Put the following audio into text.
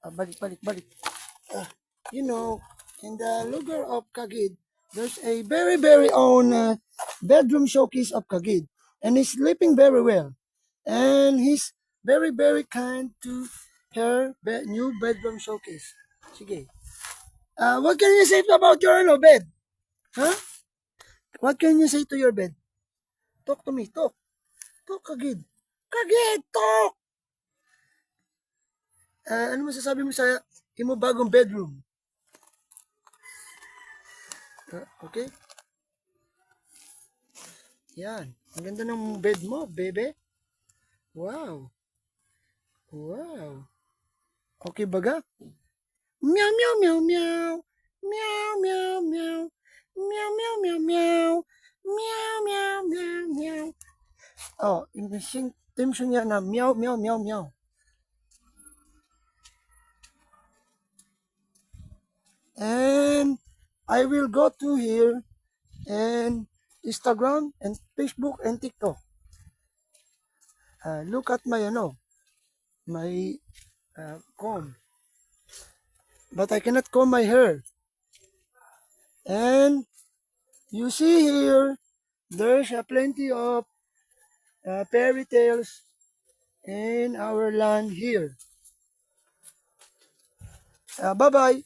Balik. You know, in the lugar of Kagid, there's a very, very own bedroom showcase of Kagid. And he's sleeping very well. And he's very, very kind to her new bedroom showcase. Sige. What can you say about your bed? Huh? What can you say to your bed? Talk to me, talk. Talk, Kagid. Kagid, talk! Ano masasabi mo sa imo bagong bedroom? Okay? Yan. Ang ganda ng bed mo, bebe. Wow. Wow. Okay baga? Meow, meow, meow, meow. Meow, meow, meow. Meow, meow, meow, meow. Meow, meow, meow, meow. Oh, timsyon niya na meow, meow, meow, meow. And I will go to here and Instagram and Facebook and TikTok. Look at my my comb. But I cannot comb my hair. And you see here, there's plenty of fairy tales in our land here. Bye-bye.